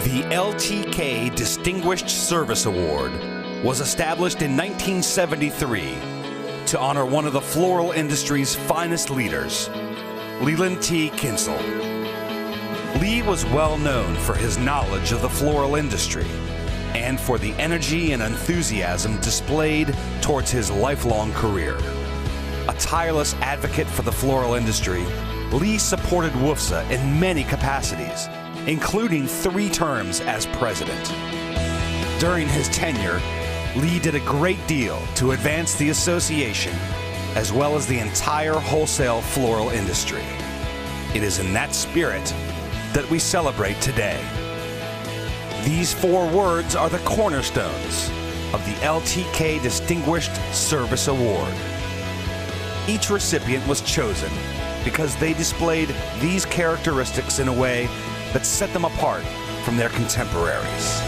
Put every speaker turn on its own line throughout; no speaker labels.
The LTK Distinguished Service Award was established in 1973 to honor one of the floral industry's finest leaders, Leland T. Kinsel. Lee was well known for his knowledge of the floral industry and for the energy and enthusiasm displayed towards his lifelong career. A tireless advocate for the floral industry, Lee supported WUFSA in many capacities, including 3 terms as president. During his tenure, Lee did a great deal to advance the association as well as the entire wholesale floral industry. It is in that spirit that we celebrate today. These 4 words are the cornerstones of the LTK Distinguished Service Award. Each recipient was chosen because they displayed these characteristics in a way that set them apart from their contemporaries.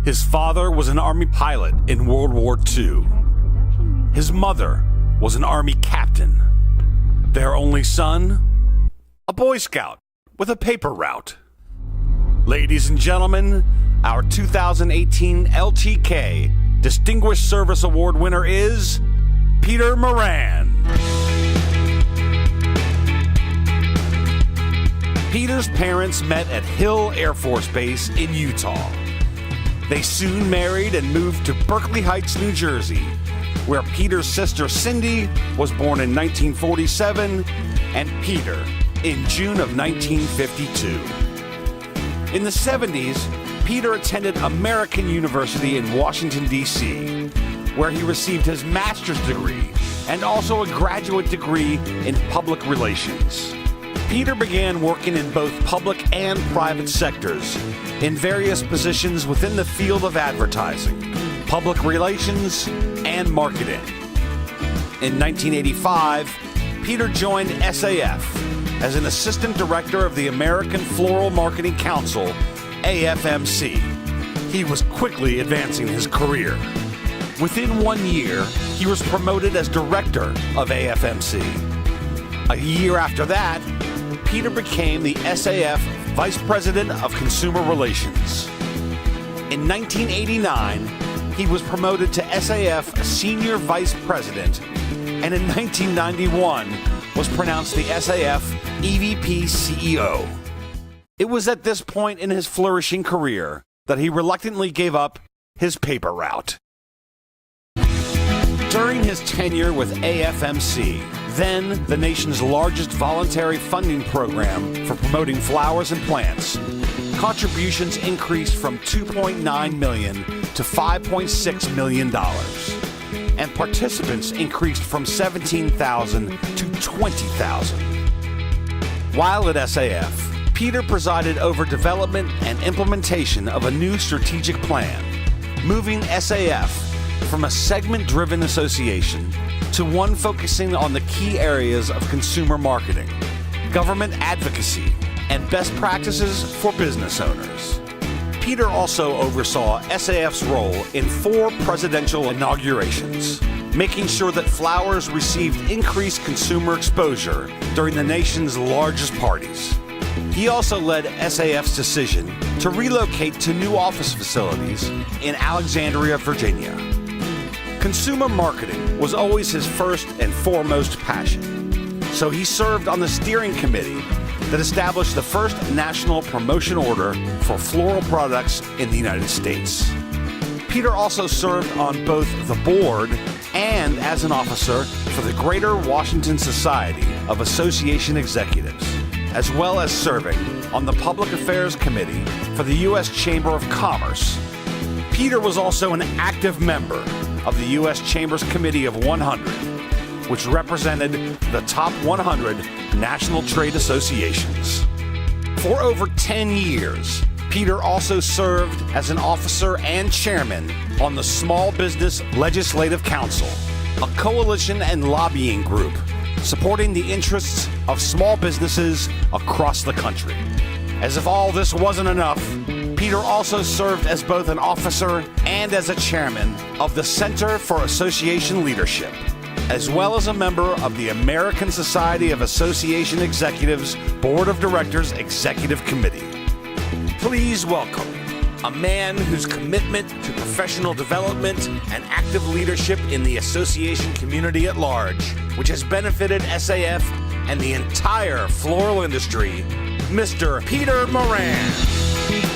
His father was an Army pilot in World War II. His mother was an Army captain. Their only son, a Boy Scout with a paper route. Ladies and gentlemen, our 2018 LTK Distinguished Service Award winner is Peter Moran. Peter's parents met at Hill Air Force Base in Utah. They soon married and moved to Berkeley Heights, New Jersey, where Peter's sister Cindy was born in 1947 and Peter in June of 1952. In the 70s, Peter attended American University in Washington, D.C., where he received his master's degree and also a graduate degree in public relations. Peter began working in both public and private sectors in various positions within the field of advertising, public relations, and marketing. In 1985, Peter joined SAF as an assistant director of the American Floral Marketing Council, AFMC. He was quickly advancing his career. Within 1 year, he was promoted as director of AFMC. A year after that, Peter became the SAF Vice President of Consumer Relations. In 1989, he was promoted to SAF Senior Vice President, and in 1991 was pronounced the SAF EVP CEO. It was at this point in his flourishing career that he reluctantly gave up his paper route. During his tenure with AFMC, then the nation's largest voluntary funding program for promoting flowers and plants, contributions increased from $2.9 million to $5.6 million, and participants increased from 17,000 to 20,000. While at SAF, Peter presided over development and implementation of a new strategic plan, moving SAF from a segment-driven association to one focusing on the key areas of consumer marketing, government advocacy, and best practices for business owners. Peter also oversaw SAF's role in 4 presidential inaugurations, making sure that flowers received increased consumer exposure during the nation's largest parties. He also led SAF's decision to relocate to new office facilities in Alexandria, Virginia. Consumer marketing was always his first and foremost passion, so he served on the steering committee that established the first national promotion order for floral products in the United States. Peter also served on both the board and as an officer for the Greater Washington Society of Association Executives, as well as serving on the Public Affairs Committee for the U.S. Chamber of Commerce. Peter was also an active member of the U.S. Chamber's Committee of 100, which represented the top 100 national trade associations. For over 10 years, Peter also served as an officer and chairman on the Small Business Legislative Council, a coalition and lobbying group supporting the interests of small businesses across the country. As if all this wasn't enough, Peter also served as both an officer and as a chairman of the Center for Association Leadership, as well as a member of the American Society of Association Executives Board of Directors Executive Committee. Please welcome a man whose commitment to professional development and active leadership in the association community at large, which has benefited SAF and the entire floral industry, Mr. Peter Moran.